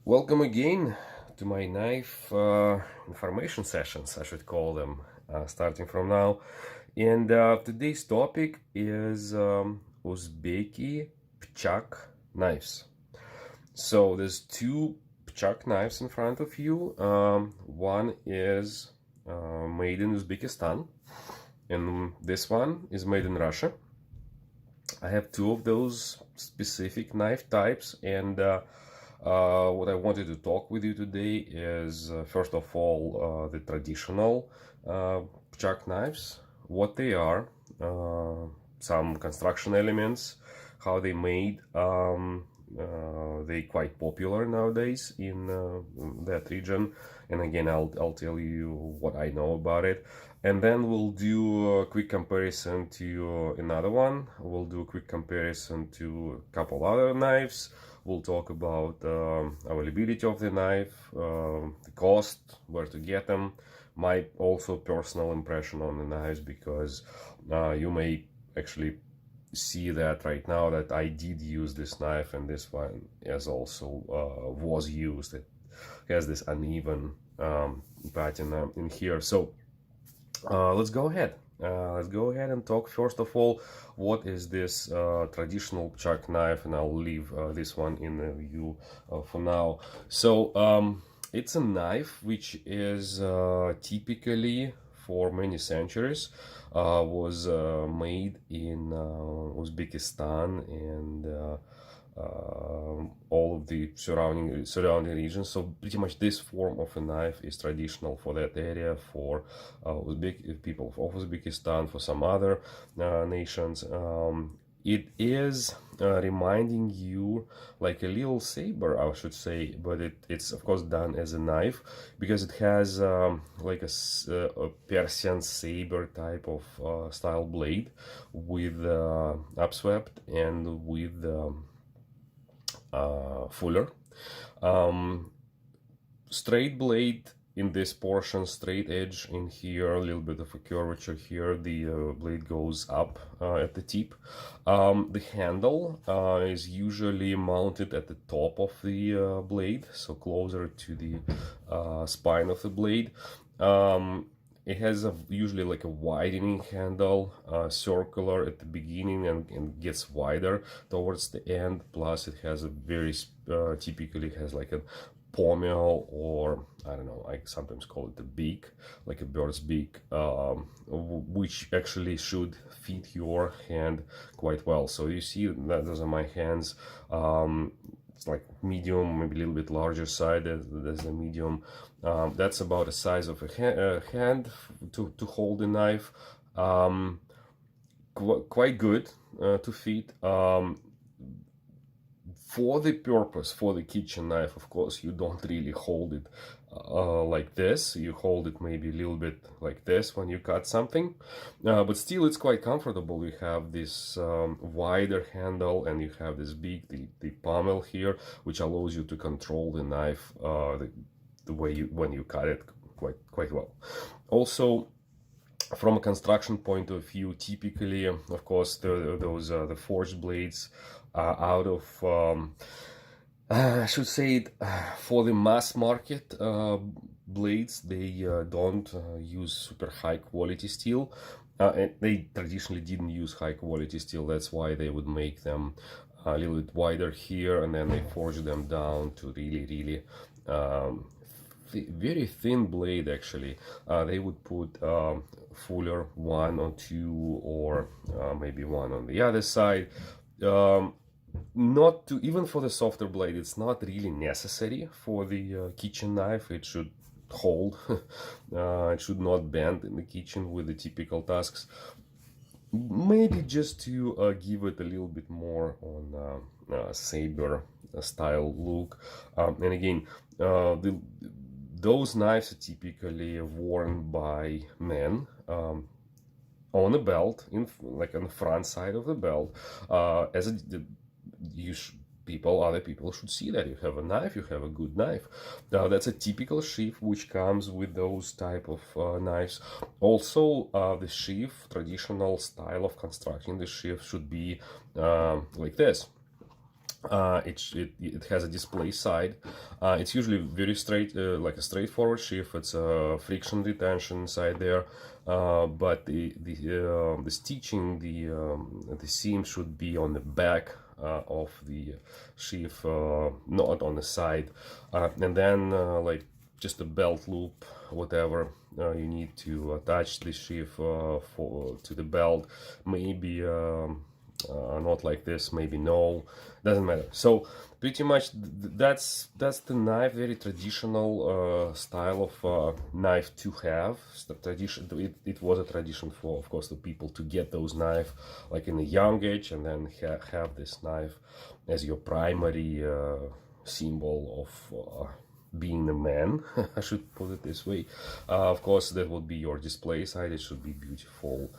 Welcome again to my knife information sessions, I should call them, starting from now. And today's topic is Uzbeki PCHAK knives. So there's two PCHAK knives in front of you. One is made in Uzbekistan, and this one is made in Russia. I have two of those specific knife types, and what I wanted to talk with you today is first of all the traditional PCHAK knives, what they are, some construction elements, how they made. They quite popular nowadays in that region, and again I'll tell you what I know about it, and then we'll do a quick comparison to another one. We'll do a quick comparison to a couple other knives. We'll talk about availability of the knife, the cost, where to get them, my also personal impression on the knives, because you may actually see that right now that I did use this knife, and this one as also was used. It has this uneven pattern in here. So let's go ahead. Let's go ahead and talk first of all, what is this traditional PCHAK knife, and I'll leave this one in the view for now. So it's a knife which is typically for many centuries was made in Uzbekistan and all of the surrounding regions. So pretty much this form of a knife is traditional for that area, for Uzbek people of Uzbekistan, for some other nations. It is reminding you like a little saber, I should say, but it's of course done as a knife, because it has like a Persian saber type of style blade with upswept and with fuller. Straight blade in this portion, straight edge in here, a little bit of a curvature here. The blade goes up at the tip. The handle is usually mounted at the top of the blade, so closer to the spine of the blade. It has usually like a widening handle, circular at the beginning, and gets wider towards the end. Plus it has a very typically has like a pommel, or I don't know, I sometimes call it a beak, like a bird's beak, which actually should fit your hand quite well. So you see that those are my hands. It's like medium, maybe a little bit larger side. There's a medium. That's about the size of a hand to hold a knife. Quite good to fit. For the purpose, for the kitchen knife, of course, you don't really hold it like this. You hold it maybe a little bit like this when you cut something, but still it's quite comfortable. You have this wider handle, and you have this big, the pommel here, which allows you to control the knife the way when you cut it quite well. Also, from a construction point of view, typically, of course, those are the forged blades out of, I should say it, for the mass market blades, they don't use super high quality steel. And they traditionally didn't use high quality steel. That's why they would make them a little bit wider here, and then they forge them down to really very thin blade. Actually, they would put fuller one on two, or maybe one on the other side. Not to, even for the softer blade, it's not really necessary for the kitchen knife. It should hold. It should not bend in the kitchen with the typical tasks. Maybe just to give it a little bit more on saber style look. And again, those knives are typically worn by men on a belt, like on the front side of the belt, as a other people should see that you have a knife, you have a good knife. Now that's a typical sheath which comes with those type of knives. Also, the sheath, traditional style of constructing the sheath should be like this. It has a display side. It's usually very straight, like a straightforward sheath. It's a friction retention side there, but the stitching, the seam should be on the back of the sheath, not on the side, and then like just a belt loop, whatever you need to attach the sheath to the belt, maybe. Not like this, maybe no, doesn't matter. So pretty much that's the knife, very traditional style of knife to have. The tradition, it was a tradition for, of course, the people to get those knife like in a young age, and then have this knife as your primary symbol of being a man. I should put it this way. Of course, that would be your display side. It should be beautiful.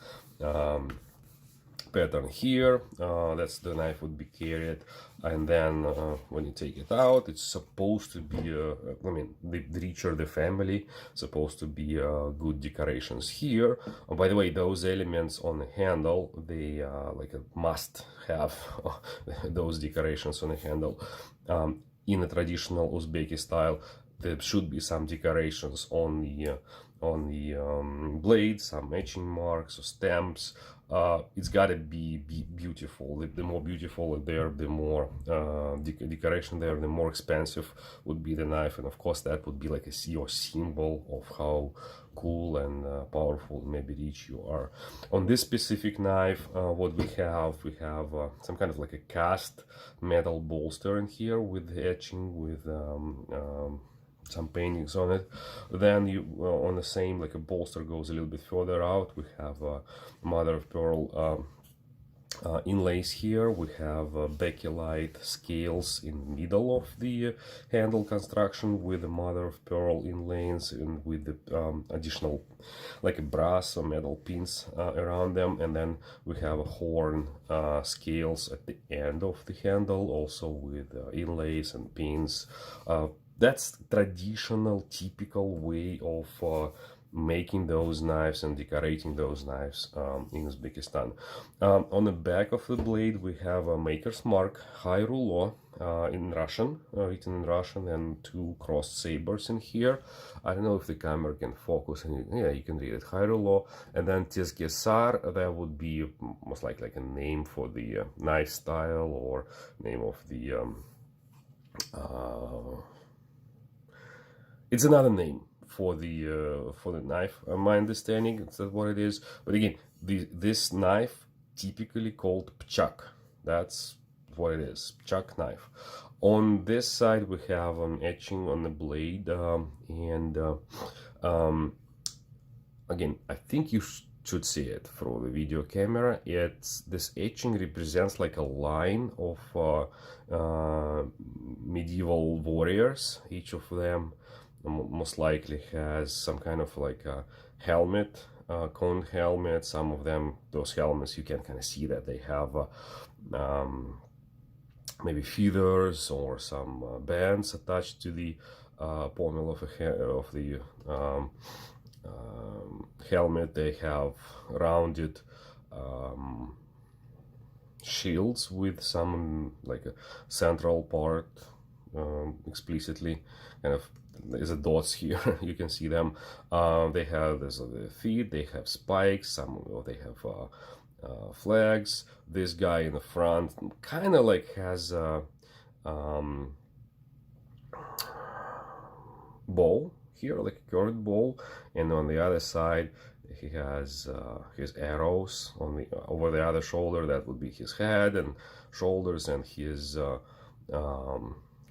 Pattern here, that's the knife would be carried, and then when you take it out, it's supposed to be I mean, the richer the family, supposed to be good decorations here. Oh, by the way, those elements on the handle, they like a must have those decorations on the handle. In a traditional Uzbeki style, there should be some decorations on the blade, some etching marks or stamps. It's gotta be beautiful. The more beautiful there, the more decoration there, the more expensive would be the knife, and of course that would be like your symbol of how cool and powerful, maybe rich you are. On this specific knife, what we have some kind of like a cast metal bolster in here with etching, with some paintings on it. Then you on the same, like a bolster goes a little bit further out, we have mother of pearl inlays here. We have bakelite scales in the middle of the handle construction with the mother of pearl inlays, and with the additional like a brass or metal pins around them. And then we have a horn scales at the end of the handle, also with inlays and pins. That's traditional, typical way of making those knives and decorating those knives in Uzbekistan. On the back of the blade we have a maker's mark, high rouleau, in Russian, written in Russian, and two crossed sabers in here. I don't know if the camera can focus, and yeah, you can read it, high rouleau. And then Tezgesar, that would be most likely like a name for the knife style, or name of the it's another name for the knife. My understanding, that's what it is. But again, this knife typically called PCHAK. That's what it is, PCHAK knife. On this side we have an etching on the blade, and again, I think you should see it through the video camera. This etching represents like a line of medieval warriors. Each of them most likely has some kind of like a helmet, cone helmet. Some of them, those helmets, you can kind of see that they have maybe feathers or some bands attached to the pommel of the helmet. They have rounded shields with some like a central part explicitly kind of, there's a dots here. You can see them. They have the feet, they have spikes, they have flags. This guy in the front kind of like has a bow here, like a curved bow, and on the other side he has his arrows on the over the other shoulder. That would be his head and shoulders, and his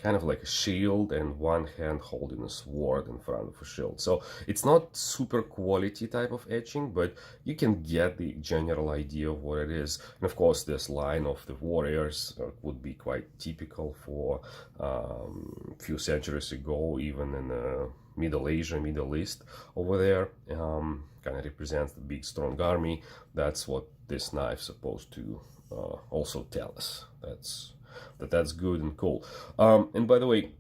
kind of like a shield, and one hand holding a sword in front of a shield. So it's not super quality type of etching, but you can get the general idea of what it is. And of course this line of the warriors would be quite typical for a few centuries ago, even in Middle Asia, Middle East over there. Kind of represents the big strong army. That's what this knife's supposed to also tell us. That's good and cool. And by the way,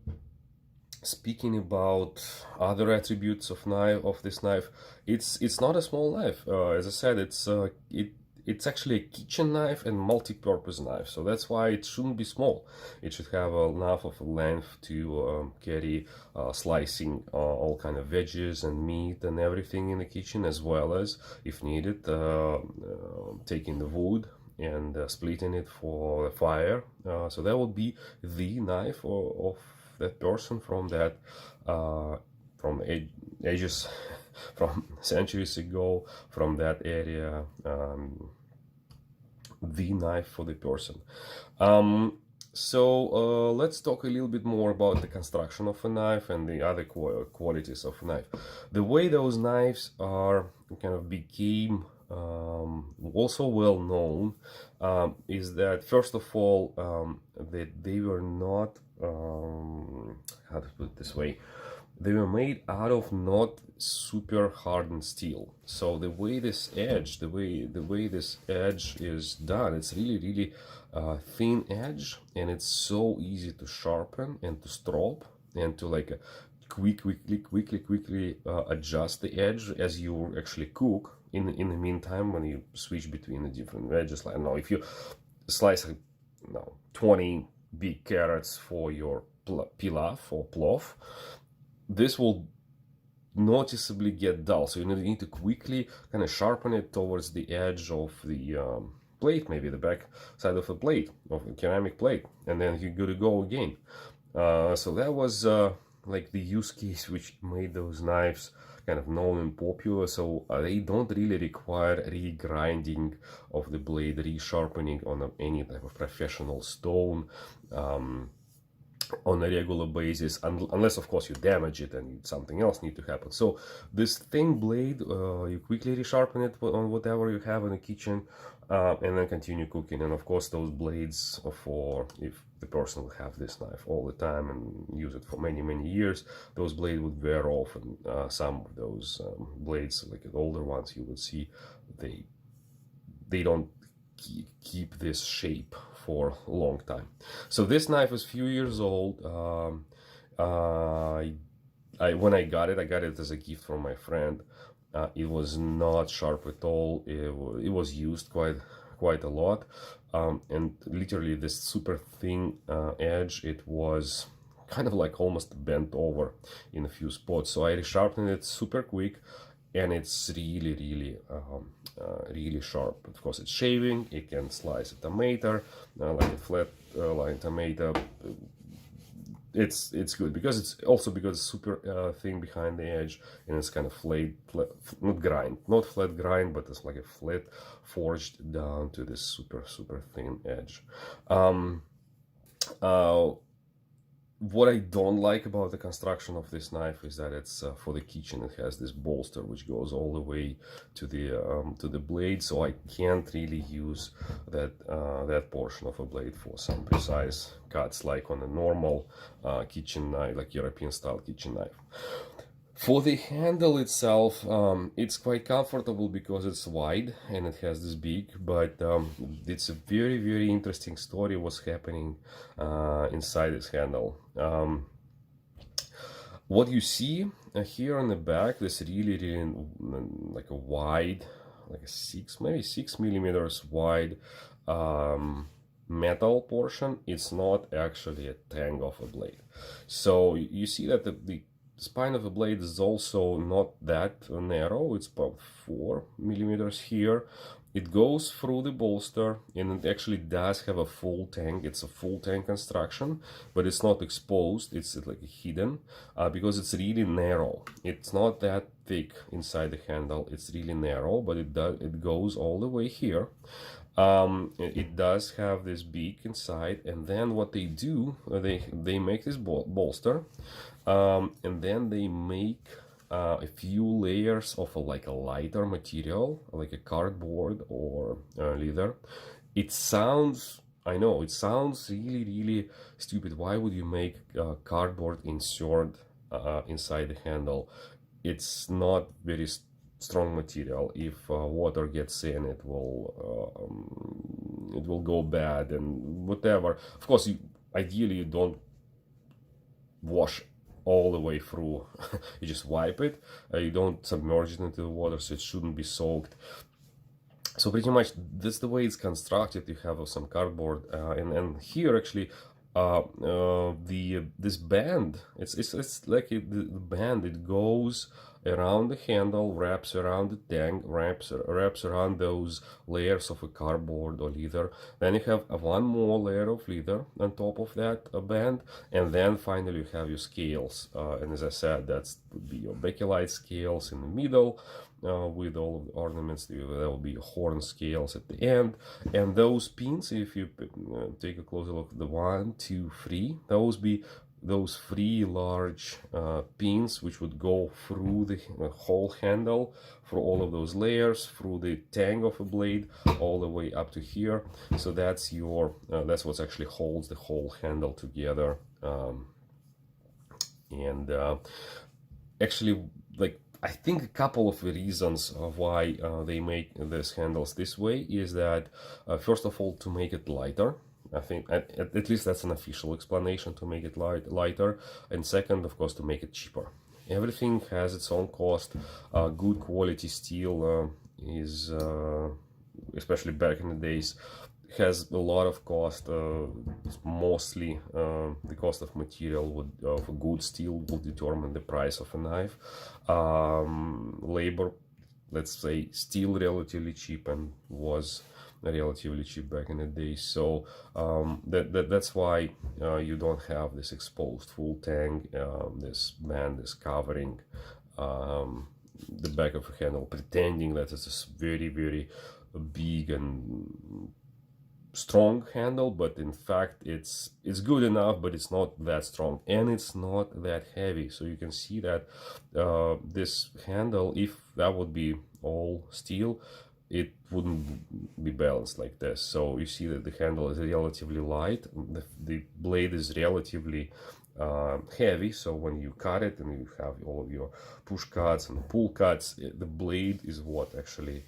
speaking about other attributes of this knife, it's not a small knife. As I said, it's actually a kitchen knife and multi-purpose knife, so that's why it shouldn't be small. It should have enough of a length to carry slicing all kind of veggies and meat and everything in the kitchen, as well as, if needed, taking the wood and splitting it for the fire. So that would be the knife of that person from that from ages from centuries ago, from that area, the knife for the person. So let's talk a little bit more about the construction of a knife and the other qualities of a knife. The way those knives are kind of became also well known is that, first of all, that they were not, how to put it this way, they were made out of not super hardened steel. So the way this edge, the way this edge is done, it's really thin edge, and it's so easy to sharpen and to strop and to like quickly adjust the edge as you actually cook. In the meantime, when you switch between the different edges, like, I don't know, if you slice 20 big carrots for your pilaf or plov, this will noticeably get dull, so you need to quickly kind of sharpen it towards the edge of the plate, maybe the back side of a plate, of a ceramic plate, and then you're good to go again. So that was like the use case which made those knives kind of known and popular. So they don't really require re-grinding of the blade, re-sharpening on any type of professional stone on a regular basis, unless of course you damage it and something else need to happen. So this thin blade, you quickly resharpen it on whatever you have in the kitchen, and then continue cooking. And of course those blades are for, if the person will have this knife all the time and use it for many years, those blades would wear off, and some of those blades, like the older ones, you would see they don't keep this shape for a long time. So this knife is a few years old. When I got it as a gift from my friend. It was not sharp at all. It was used quite a lot, and literally this super thin edge, it was kind of like almost bent over in a few spots. So I resharpened it super quick, and it's really sharp. Of course, it's shaving. It can slice a tomato, like a flat line tomato. It's good because it's also because it's super thin behind the edge, and it's kind of flat, not flat grind, but it's like a flat forged down to this super thin edge. What I don't like about the construction of this knife is that it's for the kitchen. It has this bolster which goes all the way to the blade, so I can't really use that portion of a blade for some precise cuts like on a normal kitchen knife, like European style kitchen knife. For the handle itself, it's quite comfortable because it's wide and it has this beak, but it's a very interesting story what's happening inside this handle. What you see here on the back, this really like a wide, like a maybe 6 millimeters wide metal portion. It's not actually a tang of a blade. So you see that the spine of the blade is also not that narrow. It's about 4 millimeters here. It goes through the bolster, and it actually does have a full tang. It's a full tang construction, but it's not exposed. It's like hidden because it's really narrow. It's not that thick inside the handle. It's really narrow, but it goes all the way here. It does have this beak inside, and then what they do, they make this bolster, and then they make a few layers of like a lighter material, like a cardboard or leather. It sounds, I know, it sounds really stupid. Why would you make cardboard insert inside the handle? It's not very strong material. If water gets in, it will go bad and whatever. Of course, ideally you don't wash all the way through. You just wipe it. You don't submerge it into the water, so it shouldn't be soaked. So pretty much that's the way it's constructed. You have some cardboard, and here actually this band, it's like the band, it goes around the handle, wraps around the tank, wraps around those layers of a cardboard or leather. Then you have one more layer of leather on top of that band, and then finally you have your scales. And as I said, that would be your bakelite scales in the middle, with all of the ornaments. There will be horn scales at the end, and those pins, if you take a closer look, the 1, 2, 3, those 3 large pins which would go through the whole handle, through all of those layers, through the tang of a blade, all the way up to here. So that's your that's what actually holds the whole handle together. And actually, like, I think a couple of reasons of why they make these handles this way is that first of all, to make it lighter. I think at least that's an official explanation, to make it lighter, and second, of course, to make it cheaper. Everything has its own cost. Good quality steel is especially back in the days, has a lot of cost. Mostly the cost of material would, of a good steel, will determine the price of a knife. Labor, let's say, still relatively cheap, and was relatively cheap back in the day. So that's why you don't have this exposed full tang, this band is covering the back of a handle, pretending that it's a very, very big and strong handle, but in fact it's good enough, but it's not that strong, and it's not that heavy. So you can see that this handle, if that would be all steel, it wouldn't be balanced like this. So you see that the handle is relatively light, the blade is relatively heavy, so when you cut it and you have all of your push cuts and pull cuts, the blade is what actually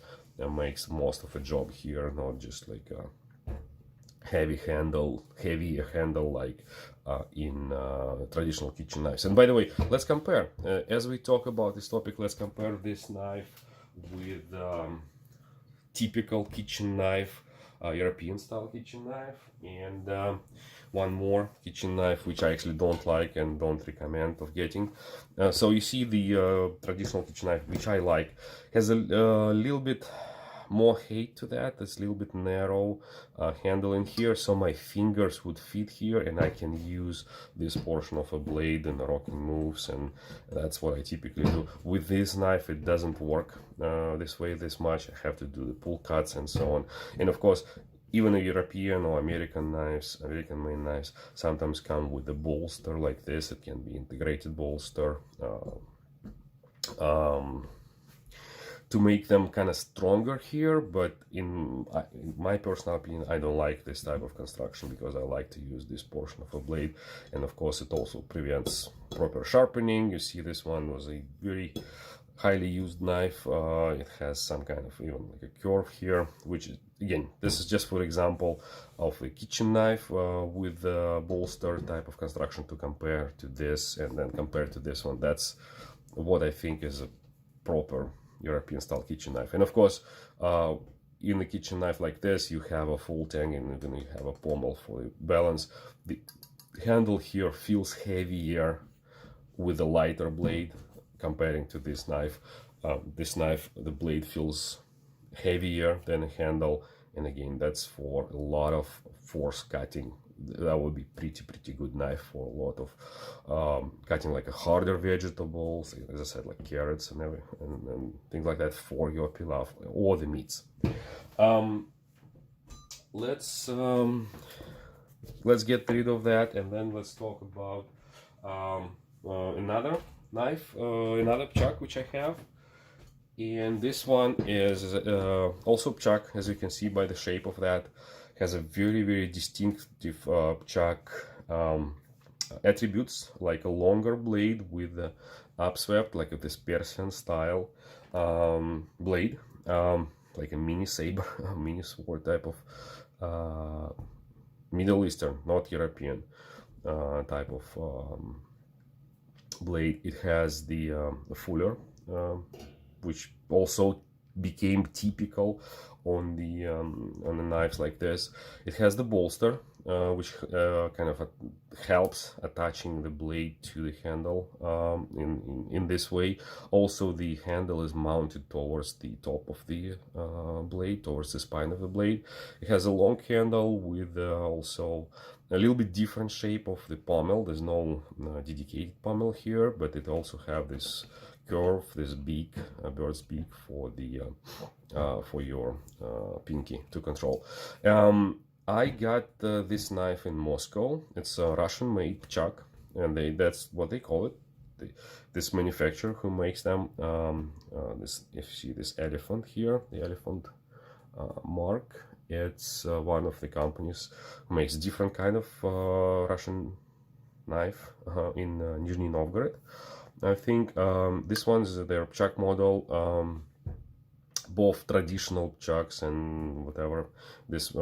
makes most of a job here, not just like a heavier handle like in traditional kitchen knives. And by the way, let's compare. As we talk about this topic, let's compare this knife with typical kitchen knife, European style kitchen knife, and one more kitchen knife which I actually don't like and don't recommend of getting. So you see the traditional kitchen knife, which I like, has a little bit more height to that. It's a little bit narrow handle in here, so my fingers would fit here and I can use this portion of a blade in the rocking moves, and that's what I typically do. With this knife it doesn't work this way this much. I have to do the pull cuts and so on. And of course, even a European or American knives, American made knives, sometimes come with a bolster like this. It can be integrated bolster to make them kind of stronger here, but in my personal opinion, I don't like this type of construction, because I like to use this portion of a blade, and of course it also prevents proper sharpening. You see, this one was a very highly used knife. It has some kind of even like a curve here, which is, again, this is just for example of a kitchen knife with a bolster type of construction, to compare to this, and then compare to this one. That's what I think is a proper European style kitchen knife. And of course, in a kitchen knife like this, you have a full tang, and then you have a pommel for the balance. The handle here feels heavier with a lighter blade comparing to this knife. This knife, the blade feels heavier than a handle, and again, that's for a lot of force cutting. That would be pretty good knife for a lot of cutting like a harder vegetables, as I said, like carrots and things like that, for your pilaf or the meats. Let's get rid of that, and then let's talk about another knife, another PCHUK which I have. And this one is also PCHUK, as you can see by the shape of that. Has a very distinctive PCHUK attributes, like a longer blade with upswept, like this Persian style blade, like a mini saber, mini sword type of Middle Eastern, not European type of blade. It has the fuller, which also became typical on the knives like this. It has the bolster, which kind of helps attaching the blade to the handle in this way. Also, the handle is mounted towards the top of the blade, towards the spine of the blade. It has a long handle with also a little bit different shape of the pommel. There's no dedicated pommel here, but it also have this curve, this beak, bird's beak for the for your pinky to control. I got this knife in Moscow. It's a Russian-made PCHUK, and that's what they call it. This manufacturer who makes them. This, if you see this elephant here, the elephant mark. It's one of the companies who makes different kind of Russian knife in Nizhny Novgorod. I think this one is their PCHUK model. Both traditional PCHUKs and whatever this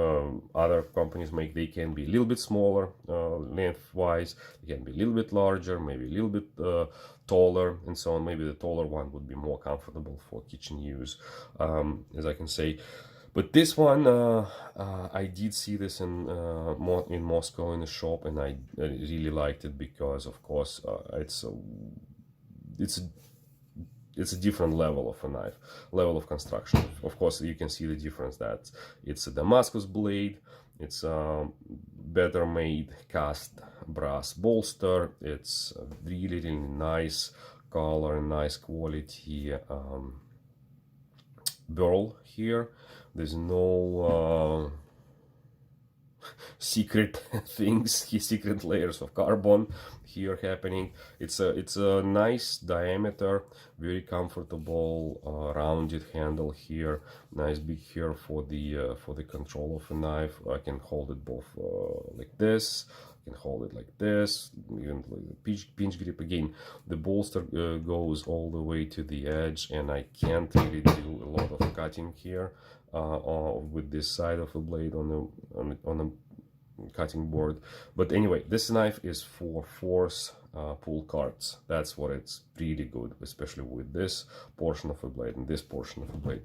other companies make, they can be a little bit smaller lengthwise, they can be a little bit larger, maybe a little bit taller, and so on. Maybe the taller one would be more comfortable for kitchen use, as I can say. But this one, I did see this in Moscow in a shop, and I really liked it because, of course, it's a different level of a knife, level of construction. Of course, you can see the difference that it's a Damascus blade, it's a better made cast brass bolster, it's a really, really nice color and nice quality burl here. There's no secret things, secret layers of carbon here happening. It's a nice diameter, very comfortable rounded handle here, nice big here for the control of a knife. I can hold it both like this, I can hold it like this, even like pinch grip. Again, the bolster goes all the way to the edge, and I can't really do a lot of cutting here with this side of the blade on a cutting board. But anyway, this knife is for force pull cards. That's what it's really good, especially with this portion of the blade and this portion of the blade.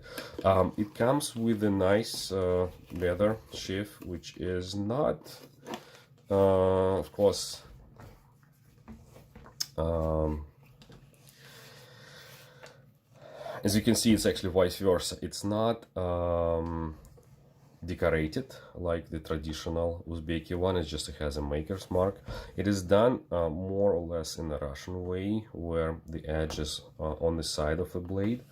It comes with a nice leather sheath, which is not of course as you can see, it's actually vice versa. It's not decorated like the traditional Uzbeki one. It just has a maker's mark. It is done more or less in the Russian way, where the edge is on the side of the blade,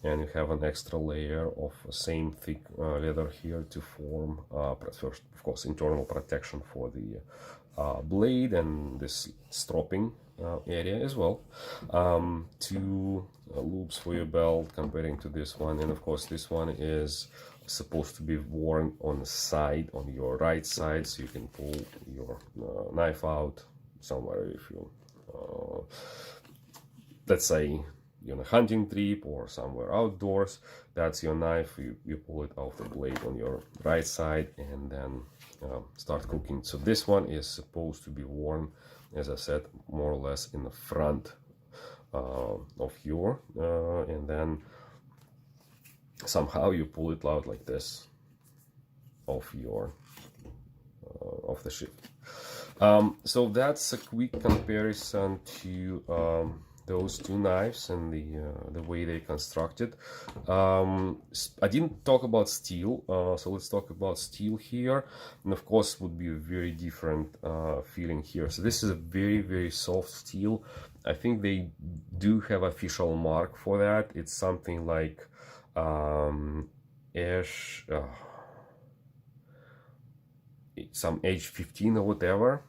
and you have an extra layer of same thick leather here to form first, of course, internal protection for the blade and this stropping area as well. Two loops for your belt comparing to this one, and of course this one is supposed to be worn on the side, on your right side, so you can pull your knife out somewhere if you let's say you're on a hunting trip or somewhere outdoors. That's your knife, you pull it off the blade on your right side and then start cooking. So this one is supposed to be worn, as I said, more or less in the front of your and then somehow you pull it out like this of your of the sheath. So that's a quick comparison to those two knives and the way they constructed. I didn't talk about steel, so let's talk about steel here, and of course would be a very different feeling here. So this is a very, very soft steel. I think they do have official mark for that. It's something like some H15 or whatever,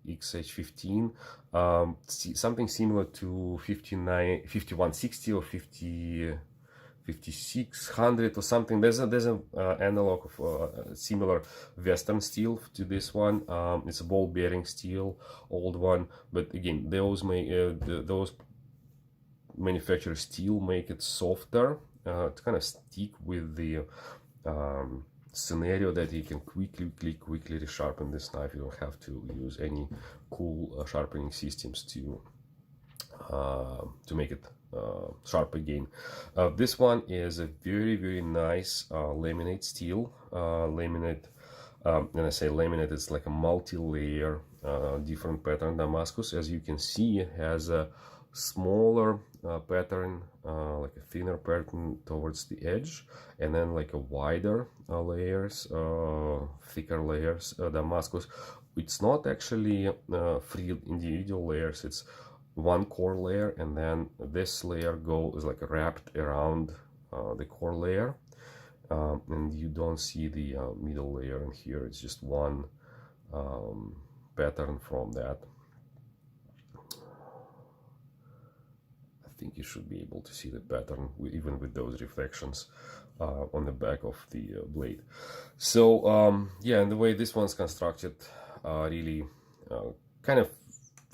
XH15, something similar to 5160 or 5600 or something. There's an analog of similar Western steel to this one. It's a ball bearing steel, old one, but again, those manufacturer steel make it softer to kind of stick with the scenario that you can quickly resharpen this knife. You don't have to use any cool sharpening systems to to make it sharp again. This one is a very nice laminate steel. Laminate, when I say laminate, it's like a multi-layer different pattern Damascus. As you can see, it has a smaller pattern, like a thinner pattern towards the edge, and then like a wider layers, thicker layers Damascus. It's not actually three individual layers, it's one core layer, and then this layer is like wrapped around the core layer, and you don't see the middle layer in here. It's just one pattern from that. I think you should be able to see the pattern even with those reflections on the back of the blade. So yeah, and the way this one's constructed, really kind of,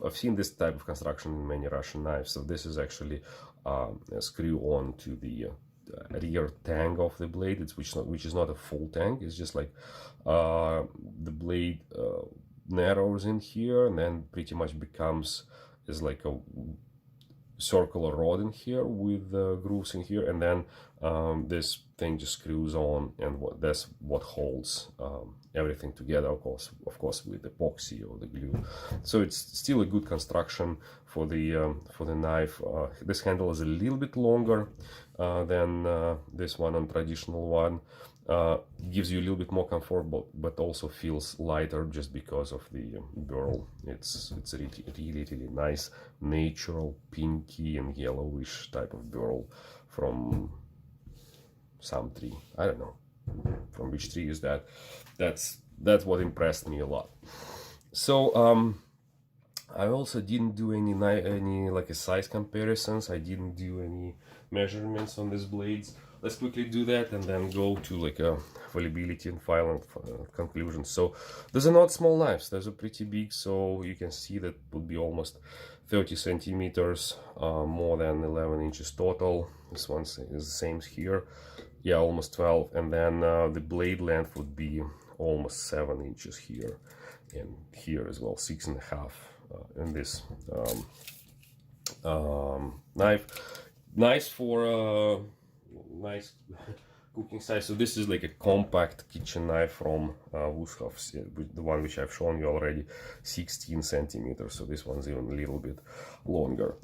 I've seen this type of construction in many Russian knives. So this is actually a screw on to the rear tang of the blade, which is not a full tang. It's just like the blade narrows in here and then pretty much becomes is like a circular rod in here with grooves in here, and then this thing just screws on, and that's what holds everything together, of course with epoxy or the glue. So it's still a good construction for the knife. This handle is a little bit longer than this one on traditional one. Gives you a little bit more comfort, but also feels lighter just because of the burl. It's really nice, natural pinky and yellowish type of burl from some tree. I don't know from which tree is that. That's what impressed me a lot. So I also didn't do any like a size comparisons. I didn't do any measurements on these blades. Let's quickly do that and then go to like a availability and final conclusion. So those are not small knives, those are pretty big. So you can see that would be almost 30 centimeters, more than 11 inches total. This one is the same here, yeah, almost 12. And then the blade length would be almost 7 inches here, and here as well 6.5 in this knife. Nice for nice cooking size. So this is like a compact kitchen knife from Uzbekistan, the one which I've shown you already, 16 centimeters. So this one's even a little bit longer.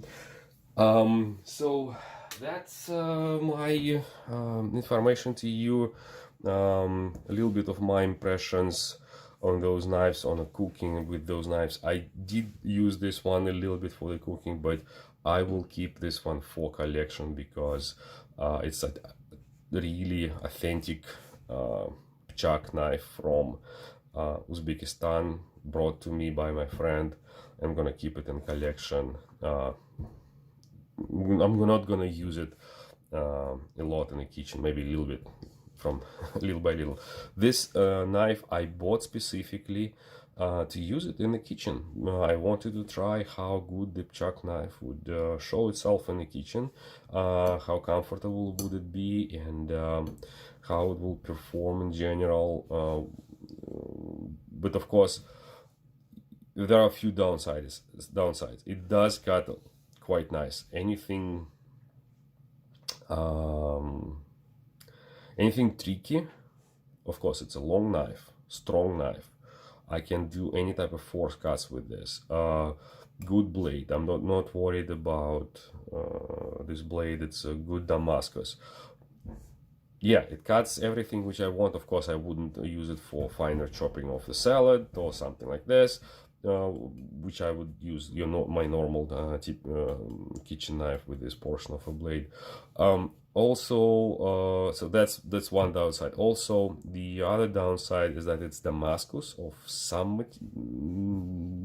So that's my information to you. A little bit of my impressions on those knives, on the cooking with those knives. I did use this one a little bit for the cooking, but I will keep this one for collection because it's a really authentic PCHUK knife from Uzbekistan, brought to me by my friend. I'm gonna keep it in collection. I'm not gonna use it a lot in the kitchen, maybe a little bit from little by little. This knife I bought specifically to use it in the kitchen. I wanted to try how good the PCHUK knife would show itself in the kitchen, how comfortable would it be, and how it will perform in general. But of course, there are a few downsides. It does cut quite nice. Anything tricky, of course, it's a long knife, strong knife. I can do any type of force cuts with this. Good blade. I'm not worried about this blade. It's a good Damascus. Yeah, it cuts everything which I want. Of course, I wouldn't use it for finer chopping of the salad or something like this, which I would use, you know, my normal kitchen knife with this portion of a blade. Also, so that's one downside. Also, the other downside is that it's Damascus of some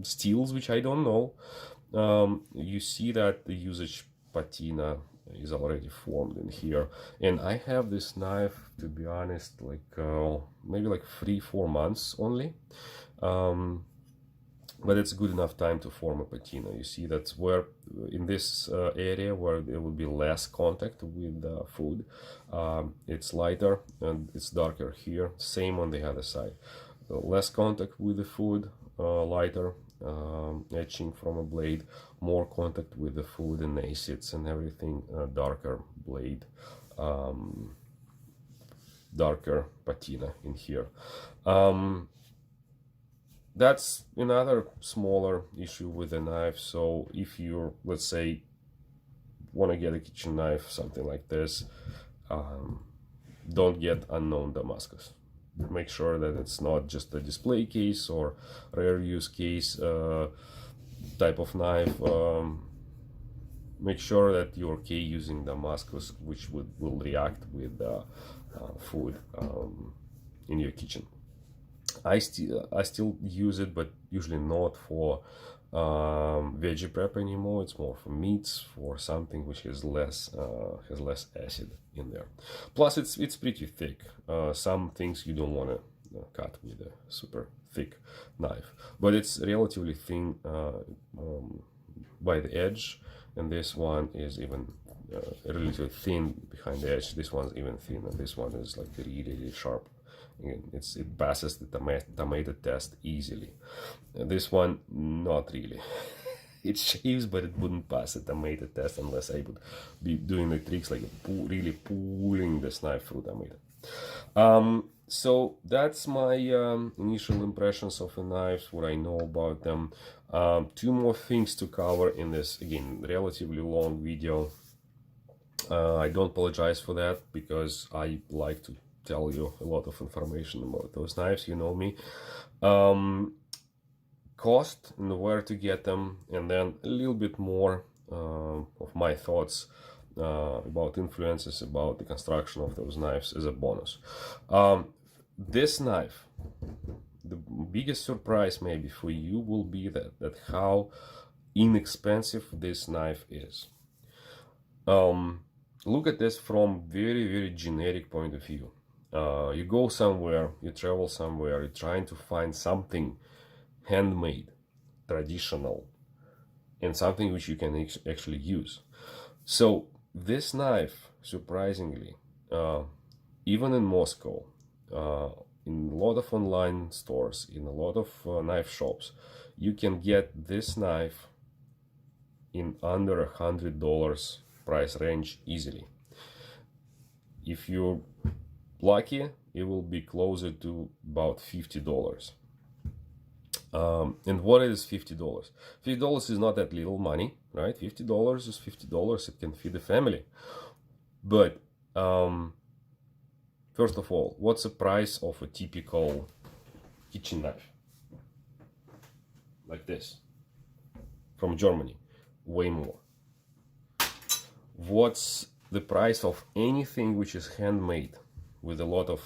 steels which I don't know. You see that the usage patina is already formed in here, and I have this knife, to be honest, like maybe like 3-4 months only. But it's good enough time to form a patina. You see that's where in this area where there will be less contact with food, it's lighter and it's darker here. Same on the other side, less contact with the food, lighter, etching from a blade, more contact with the food and acids and everything, darker blade, darker patina in here. That's another smaller issue with the knife. So if you're, let's say, want to get a kitchen knife, something like this, don't get unknown Damascus. Make sure that it's not just a display case or rare use case type of knife. Make sure that you're okay using Damascus, which will react with food in your kitchen. I still use it, but usually not for veggie prep anymore. It's more for meats, for something which is less acid in there. Plus, it's pretty thick. Some things you don't want to cut with a super thick knife, but it's relatively thin by the edge, and this one is even relatively thin behind the edge. This one's even thin, and this one is like really sharp. Again, it passes the tomato test easily. This one, not really. It shaves, but it wouldn't pass the tomato test unless I would be doing the tricks like really pulling this knife through tomato. So that's my initial impressions of the knives, what I know about them. Two more things to cover in this, again, relatively long video. I don't apologize for that, because I like to tell you a lot of information about those knives. You know me. Cost and where to get them, and then a little bit more of my thoughts about influences about the construction of those knives as a bonus. This knife, the biggest surprise maybe for you will be that how inexpensive this knife is. Look at this from very generic point of view. You go somewhere, you travel somewhere, you're trying to find something handmade, traditional, and something which you can actually use. So this knife, surprisingly, even in Moscow, in a lot of online stores, in a lot of knife shops, you can get this knife in under $100 price range easily. If you're lucky, it will be closer to about $50. And what is $50? $50 is not that little money, right? $50 is $50. It can feed a family. But first of all, what's the price of a typical kitchen knife? Like this, from Germany, way more. What's the price of anything which is handmade with a lot of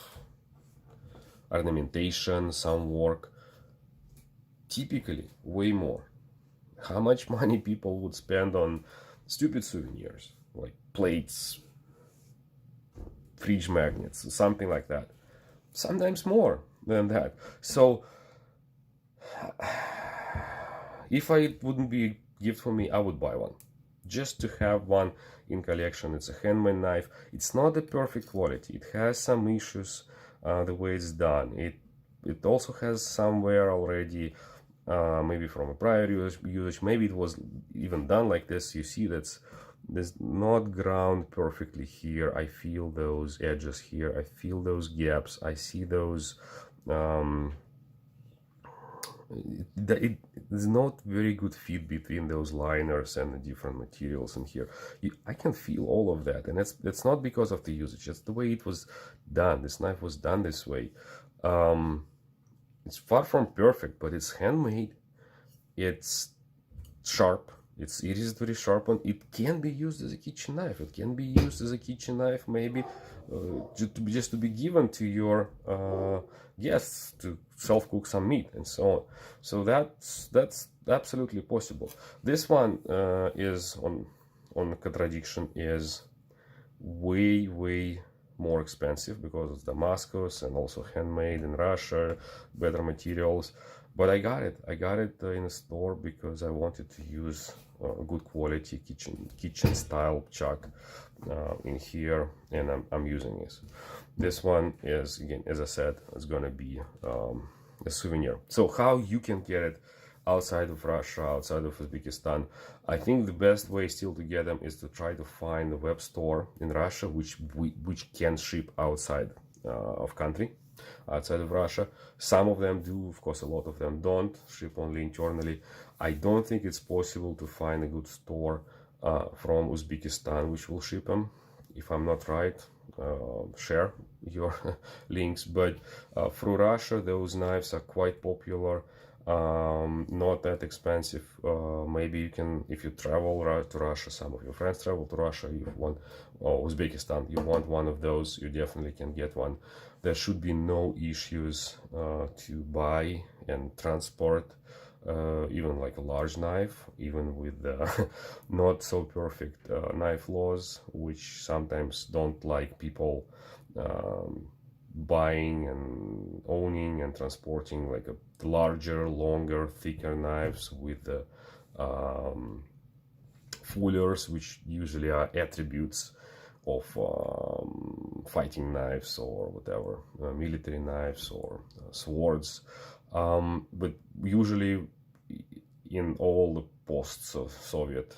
ornamentation, some work? Typically, way more. How much money people would spend on stupid souvenirs, like plates, fridge magnets, something like that. Sometimes more than that. So, if it wouldn't be a gift for me, I would buy one. Just to have one in collection. It's a handmade knife. It's not the perfect quality. It has some issues the way it's done. It also has somewhere already, maybe from a prior usage, maybe it was even done like this. You see that's not ground perfectly here. I feel those edges here. I feel those gaps. I see those there's not very good fit between those liners and the different materials in here. I can feel all of that, and that's not because of the usage. It's the way it was done. This knife was done this way. It's far from perfect, but it's handmade. It's sharp. It is very sharp, and it can be used as a kitchen knife. It can be used as a kitchen knife, maybe just to be given to your guests to self-cook some meat and so on. So that's absolutely possible. This one is on contradiction, is way more expensive because it's Damascus and also handmade in Russia, better materials. But I got it in a store because I wanted to use good quality kitchen style PCHUK in here, and I'm using this. This one is, again, as I said, it's gonna be a souvenir. So how you can get it outside of Russia, outside of Uzbekistan. I think the best way still to get them is to try to find a web store in Russia which can ship outside of country, outside of Russia. Some of them do, of course, a lot of them don't ship only internally. I don't think it's possible to find a good store from Uzbekistan which will ship them. If I'm not right, share your links. But through Russia, those knives are quite popular, not that expensive. Maybe you can, if you travel to Russia, some of your friends travel to Russia, you want, or Uzbekistan, you want one of those, you definitely can get one. There should be no issues to buy and transport even like a large knife, even with not so perfect knife laws, which sometimes don't like people buying and owning and transporting like a larger, longer, thicker knives with the fullers, which usually are attributes of fighting knives or whatever, military knives or swords. But usually in all the post-Soviet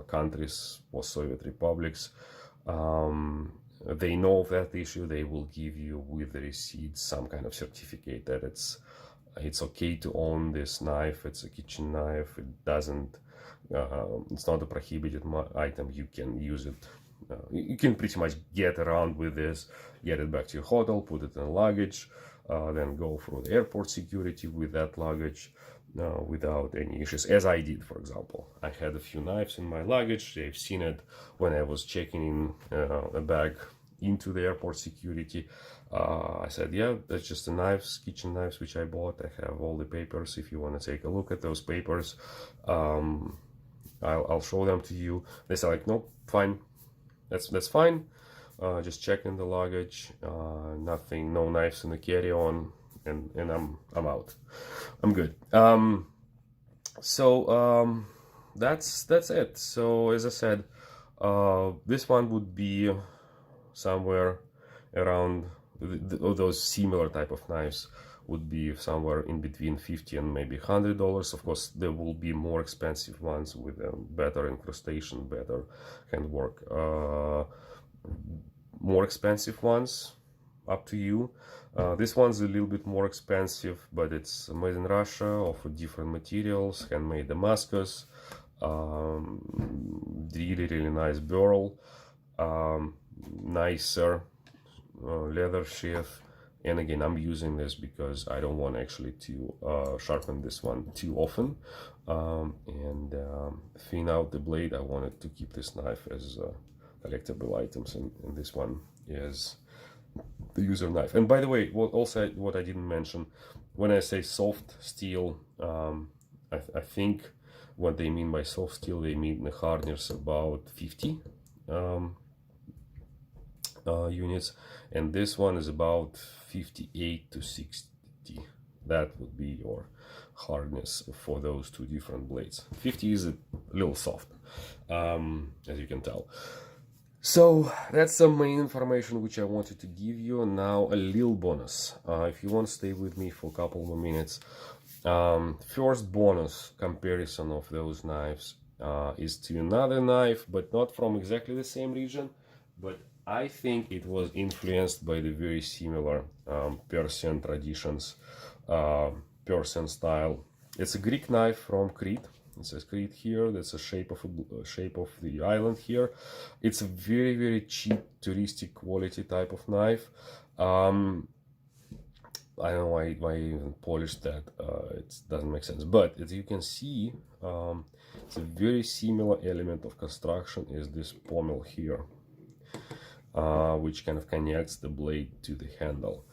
countries, post-Soviet republics, they know of that issue. They will give you with the receipt some kind of certificate that it's okay to own this knife. It's a kitchen knife. It doesn't, it's not a prohibited item. You can use it. You can pretty much get around with this, get it back to your hotel, put it in luggage, then go through the airport security with that luggage without any issues, as I did, for example. I had a few knives in my luggage. They've seen it when I was checking in a bag into the airport security. I said, yeah, that's just the knives, kitchen knives, which I bought. I have all the papers. If you want to take a look at those papers, I'll show them to you. They said like, nope, fine. That's fine. Just check in the luggage. Nothing, no knives in the carry-on, and I'm out. I'm good. That's it. So as I said, this one would be somewhere around those similar type of knives would be somewhere in between $50 and maybe $100. Of course, there will be more expensive ones with better incrustation, better handwork. More expensive ones, up to you. This one's a little bit more expensive, but it's made in Russia, of different materials, handmade Damascus, really nice burl, nicer leather sheath. And again, I'm using this because I don't want actually to sharpen this one too often and thin out the blade. I wanted to keep this knife as collectible items, and this one is the user knife. And by the way, what I didn't mention, when I say soft steel, I think what they mean by soft steel, they mean the hardness about 50 units, and this one is about 58 to 60. That would be your hardness for those two different blades. 50 is a little soft, as you can tell. So that's the main information which I wanted to give you. Now a little bonus. If you want to stay with me for a couple more minutes, first bonus comparison of those knives is to another knife, but not from exactly the same region, but I think it was influenced by the very similar Persian traditions, Persian style. It's a Greek knife from Crete. It says Crete here. That's a shape of the island here. It's a very cheap touristic quality type of knife. I don't know why I even polished that. It doesn't make sense. But as you can see, it's a very similar element of construction is this pommel here, which kind of connects the blade to the handle.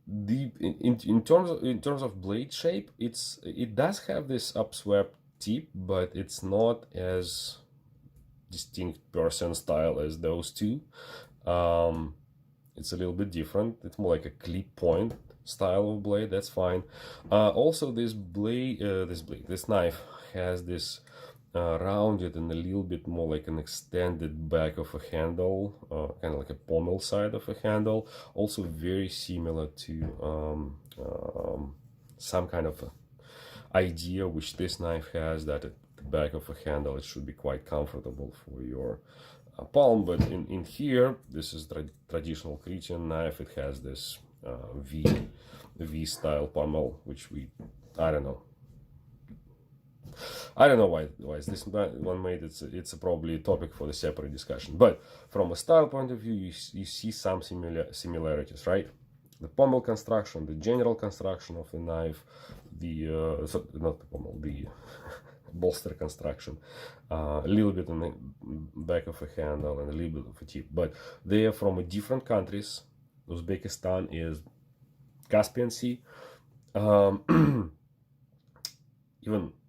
In terms of blade shape, it does have this upswept tip, but it's not as distinct Persian style as those two. It's a little bit different. It's more like a clip point style of blade. That's fine. Also, this knife has this rounded and a little bit more like an extended back of a handle, kind of like a pommel side of a handle. Also very similar to some kind of idea which this knife has, that at the back of a handle it should be quite comfortable for your palm. But in here, this is traditional Cretan knife. It has this V style pommel, which I don't know why is this one made. It's probably a topic for the separate discussion. But from a style point of view, you see some similarities, right? The pommel construction, the general construction of the knife, not the pommel, the bolster construction, a little bit on the back of a handle and a little bit of a tip. But they are from different countries. Uzbekistan is Caspian Sea.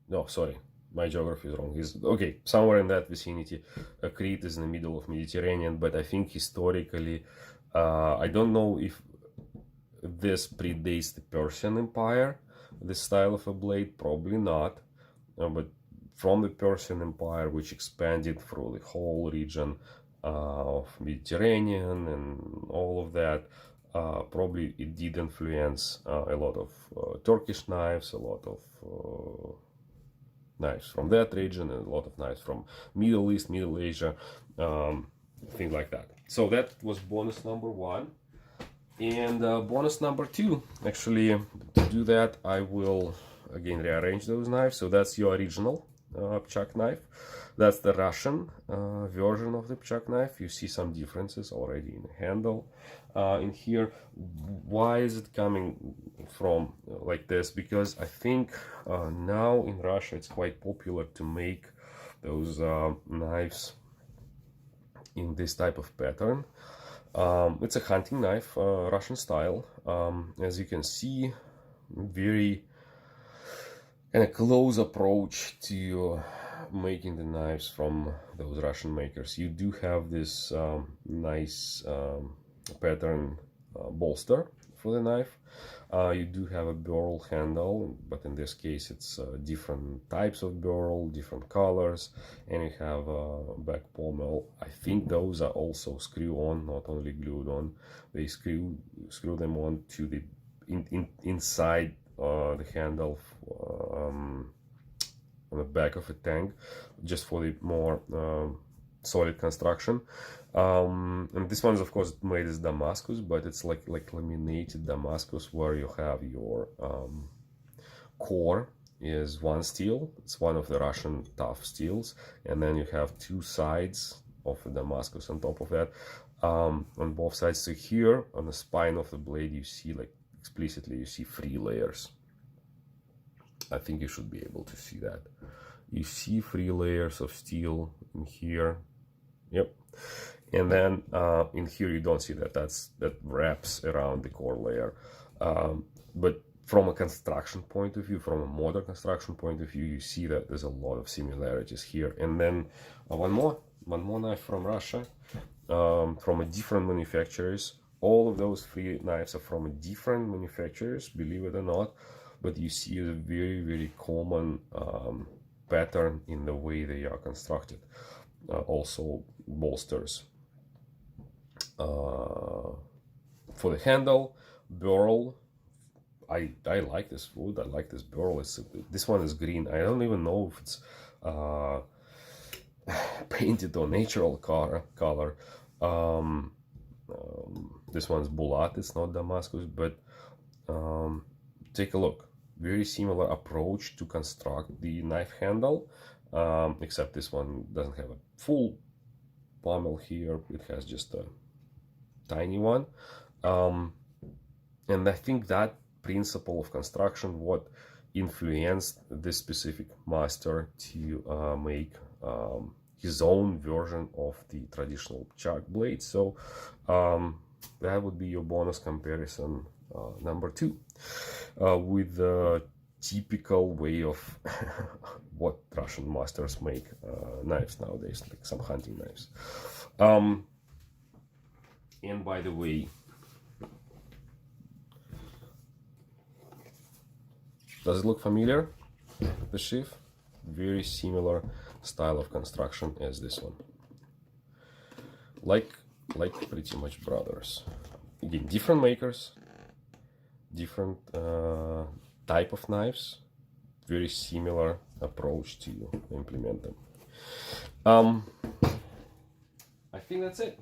No, sorry, my geography is wrong. Okay, somewhere in that vicinity. Crete is in the middle of Mediterranean, but I think historically, I don't know if this predates the Persian Empire, this style of a blade, probably not, but from the Persian Empire, which expanded through the whole region of Mediterranean and all of that, probably it did influence a lot of Turkish knives, a lot of knives from that region, and a lot of knives from Middle East, Middle Asia, things like that. So that was bonus number 1. And bonus number 2, actually, to do that, I will again rearrange those knives. So that's your original PCHUK knife. That's the Russian version of the PCHUK knife. You see some differences already in the handle. In here, why is it coming from like this? Because I think now in Russia it's quite popular to make those knives in this type of pattern. It's a hunting knife, Russian style. As you can see, very kind of close approach to making the knives from those Russian makers. You do have this nice pattern bolster for the knife. You do have a burl handle, but in this case it's different types of burl, different colors, and you have a back pommel. I think those are also screw on, not only glued on. They screw them on to the inside the handle on the back of a tank, just for the more solid construction. And this one is of course made as Damascus, but it's like laminated Damascus, where you have your core is one steel. It's one of the Russian tough steels, and then you have two sides of the Damascus on top of that, on both sides. So here on the spine of the blade you see, like explicitly, you see 3 layers. I think you should be able to see that. You see 3 layers of steel in here. Yep. And then in here you don't see that. That wraps around the core layer. But from a construction point of view, from a modern construction point of view, you see that there's a lot of similarities here. And then one more knife from Russia, from a different manufacturers. All of those 3 knives are from a different manufacturers, believe it or not. But you see a very, very common pattern in the way they are constructed. Also bolsters for the handle, burl. I like this wood. I like this burl. This one is green. I don't even know if it's painted or natural color. This one's Bulat. It's not Damascus, but take a look. Very similar approach to construct the knife handle, except this one doesn't have a full pommel here. It has just a tiny one. And I think that principle of construction what influenced this specific master to make his own version of the traditional PCHUK blade. So that would be your bonus comparison number 2, with the typical way of what Russian masters make knives nowadays, like some hunting knives. And by the way, does it look familiar? The sheath, very similar style of construction as this one, like pretty much brothers. Again, different makers, different type of knives, very similar approach to implement them. I think that's it.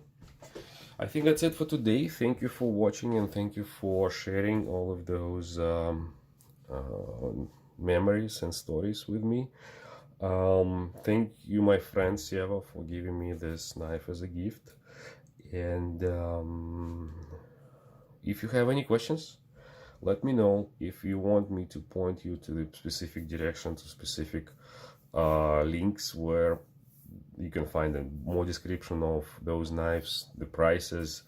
I think that's it for today. Thank you for watching, and thank you for sharing all of those memories and stories with me. Thank you, my friend Seva, for giving me this knife as a gift. And if you have any questions, let me know. If you want me to point you to the specific direction, to specific links where you can find a more description of those knives, the prices,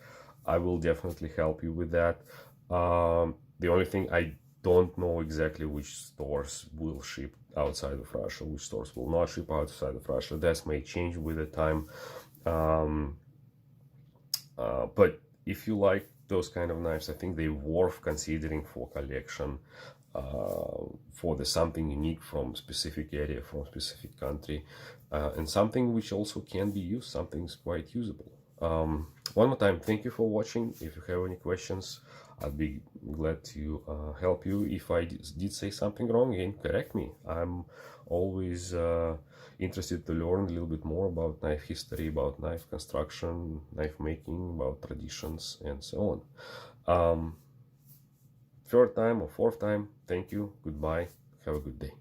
I will definitely help you with that. The only thing, I don't know exactly which stores will ship outside of Russia, which stores will not ship outside of Russia. That may change with the time. But if you like those kind of knives, I think they're worth considering for collection, for the something unique from specific area, from specific country, and something which also can be used, something's quite usable. One more time, thank you for watching. If you have any questions, I'd be glad to help you. If I did say something wrong, again, correct me. I'm always interested to learn a little bit more about knife history, about knife construction, knife making, about traditions, and so on. Third time or fourth time, thank you, goodbye, have a good day.